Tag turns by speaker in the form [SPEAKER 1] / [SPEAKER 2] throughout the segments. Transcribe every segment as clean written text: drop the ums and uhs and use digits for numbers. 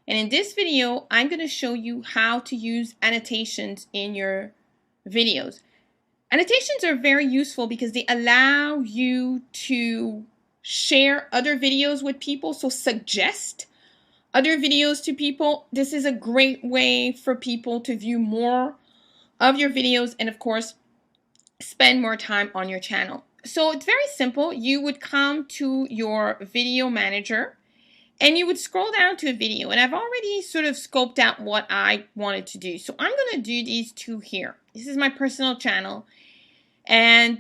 [SPEAKER 1] And in this video, I'm going to show you how to use annotations in your videos. Annotations are very useful because they allow you to share other videos with people, so suggest other videos to people. This is a great way for people to view more of your videos and, of course, spend more time on your channel. So it's very simple. You would come to your video manager and you would scroll down to a video, and I've already sort of scoped out what I wanted to do. So I'm going to do these two here. This is my personal channel. And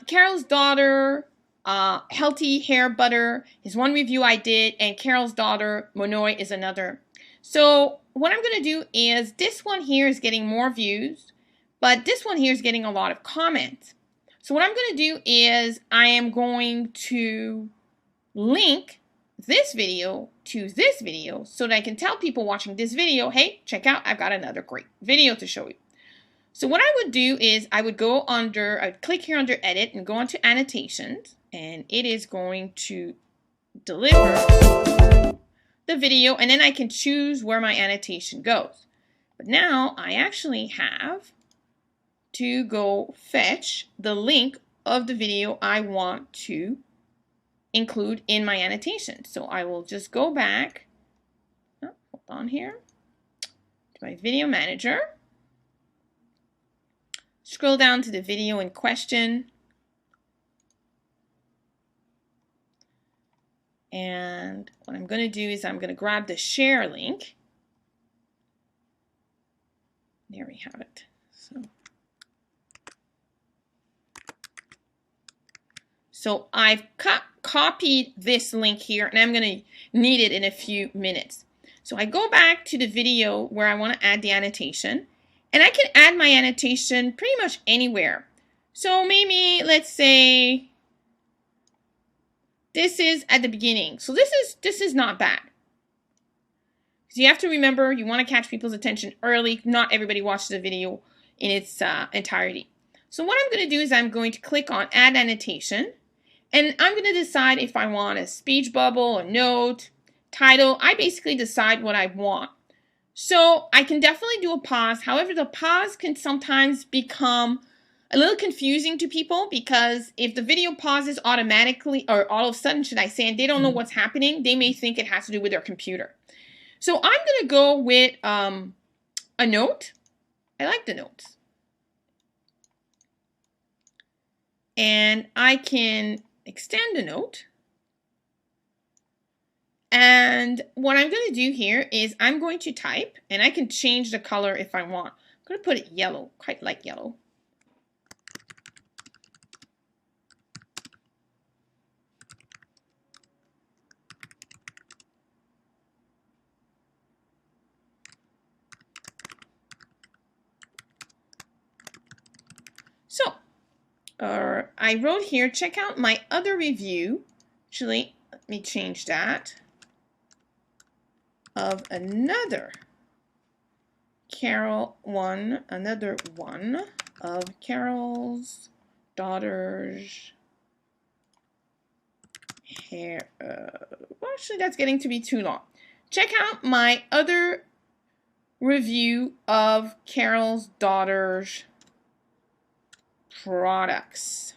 [SPEAKER 1] Carol's Daughter, Healthy Hair Butter is one review I did, and Carol's Daughter, Monoi, is another. So what I'm going to do is this one here is getting more views, but this one here is getting a lot of comments. So what I'm going to do is I am going to link this video to this video so that I can tell people watching this video, hey, check out, I've got another great video to show you. So what I would do is I would go under, I would click here under edit and go onto annotations, and it is going to deliver the video, and then I can choose where my annotation goes. But now I actually have to go fetch the link of the video I want to include in my annotation. So I will just go back, hold on here, to my video manager, scroll down to the video in question, and what I'm going to do is I'm going to grab the share link. There we have it. So I've copied this link here, and I'm going to need it in a few minutes. So I go back to the video where I want to add the annotation, and I can add my annotation pretty much anywhere. So maybe let's say this is at the beginning. So this is not bad. So you have to remember, you want to catch people's attention early. Not everybody watches the video in its entirety. So what I'm going to do is I'm going to click on Add Annotation. And I'm going to decide if I want a speech bubble, a note, title. I basically decide what I want. So I can definitely do a pause. However, the pause can sometimes become a little confusing to people, because if the video pauses automatically, or all of a sudden, should I say, and they don't know what's happening, they may think it has to do with their computer. So I'm going to go with a note. I like the notes. And I can extend the note. And what I'm going to do here is I'm going to type, and I can change the color if I want. I'm going to put it yellow, quite like yellow. So, I wrote here, check out my other review. Actually, let me change that. Of another Carol one, another one of Carol's Daughter's hair. Well, actually, that's getting to be too long. Check out my other review of Carol's Daughter's products.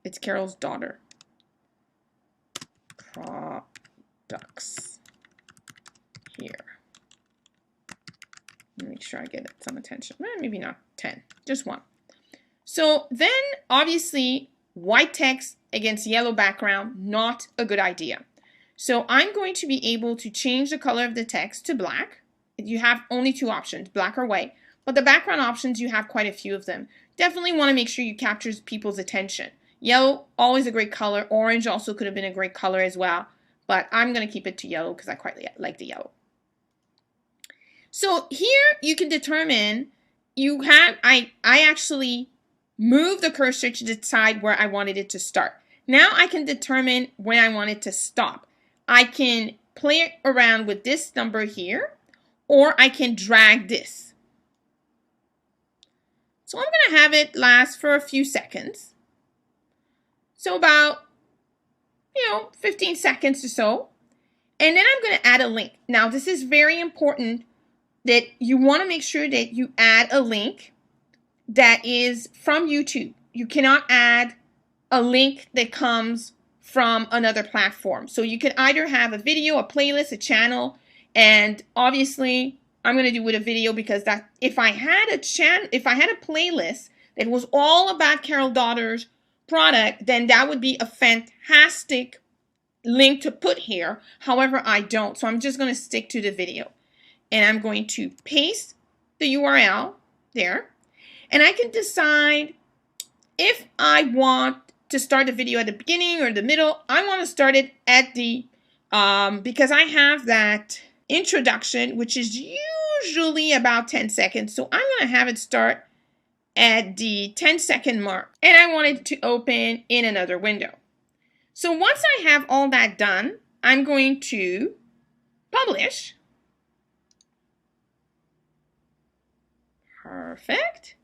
[SPEAKER 1] It's Carol's Daughter products here. Make sure I get some attention. Maybe not 10, just one. So then, obviously, white text against yellow background, not a good idea. So I'm going to be able to change the color of the text to black. You have only two options, black or white. But the background options, you have quite a few of them. Definitely want to make sure you capture people's attention. Yellow, always a great color. Orange also could have been a great color as well. But I'm going to keep it to yellow because I quite like the yellow. So here you can determine, I actually moved the cursor to decide where I wanted it to start. Now I can determine when I want it to stop. I can play around with this number here, or I can drag this. So I'm going to have it last for a few seconds. So about, 15 seconds or so. And then I'm going to add a link. Now, this is very important that you want to make sure that you add a link that is from YouTube. You cannot add a link that comes from another platform. So you can either have a video, a playlist, a channel, and obviously I'm going to do with a video because that if I had a playlist that was all about Carol Daughter's product, then that would be a fantastic link to put here. However, I don't. So I'm just going to stick to the video. And I'm going to paste the URL there. And I can decide if I want to start the video at the beginning or the middle. I want to start it at the, because I have that introduction, which is usually about 10 seconds. So I'm going to have it start at the 10-second mark. And I want it to open in another window. So once I have all that done, I'm going to publish. Perfect.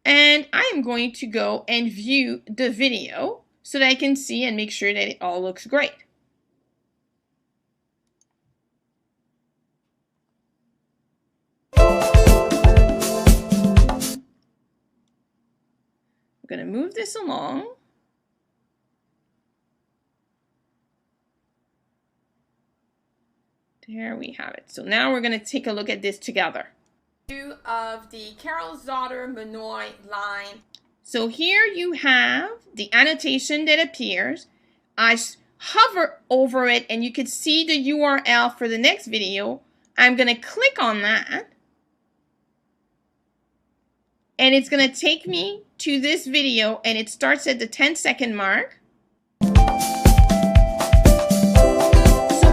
[SPEAKER 1] And I am going to go and view the video so that I can see and make sure that it all looks great. I'm going to move this along. There we have it. So now we're going to take a look at this together. Of the Carol's Daughter Manoy line. So here you have the annotation that appears. I hover over it and you can see the URL for the next video. I'm going to click on that. And it's going to take me to this video and it starts at the 10-second mark. So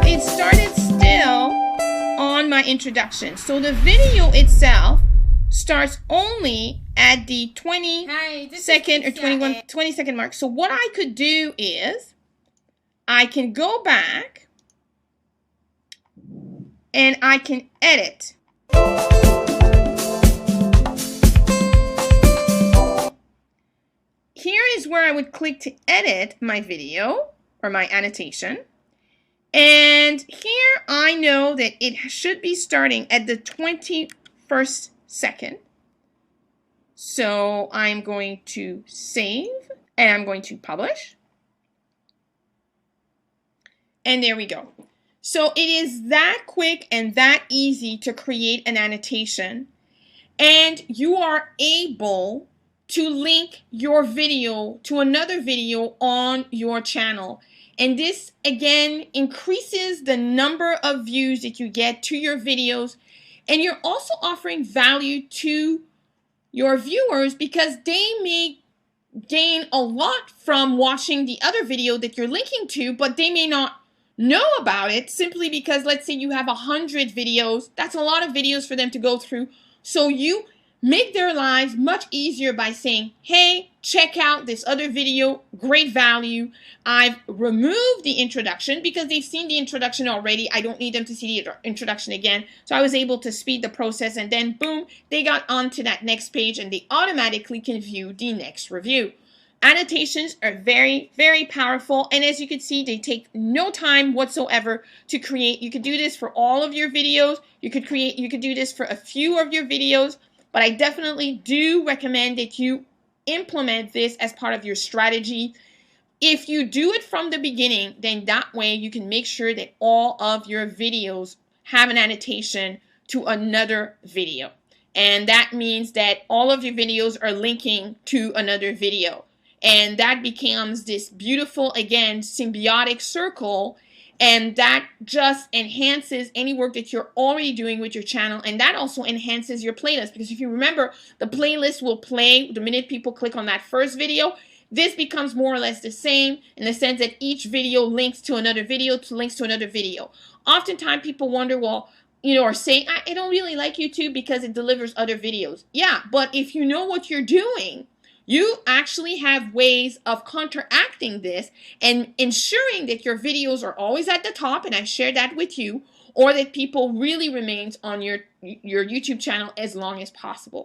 [SPEAKER 1] it started still on my introduction. So the video itself starts only at the 20-second or 20-second mark. So what I could do is I can go back and I can edit. Here is where I would click to edit my video or my annotation. And here I know that it should be starting at the 21st second. So I'm going to save and I'm going to publish. And there we go. So it is that quick and that easy to create an annotation. And you are able to link your video to another video on your channel. And this, again, increases the number of views that you get to your videos. And you're also offering value to your viewers because they may gain a lot from watching the other video that you're linking to, but they may not know about it simply because, let's say you have 100 videos. That's a lot of videos for them to go through. So you make their lives much easier by saying, hey, check out this other video, great value. I've removed the introduction because they've seen the introduction already. I don't need them to see the introduction again. So I was able to speed the process and then boom, they got onto that next page and they automatically can view the next review. Annotations are very, very powerful. And as you can see, they take no time whatsoever to create. You could do this for all of your videos. You could do this for a few of your videos. But I definitely do recommend that you implement this as part of your strategy. If you do it from the beginning, then that way you can make sure that all of your videos have an annotation to another video. And that means that all of your videos are linking to another video. And that becomes this beautiful, again, symbiotic circle. And that just enhances any work that you're already doing with your channel. And that also enhances your playlist. Because if you remember, the playlist will play the minute people click on that first video. This becomes more or less the same in the sense that each video links to another video, Oftentimes people wonder, well, or say, I don't really like YouTube because it delivers other videos. Yeah, but if you know what you're doing, you actually have ways of counteracting this and ensuring that your videos are always at the top, and I share that with you, or that people really remains on your YouTube channel as long as possible.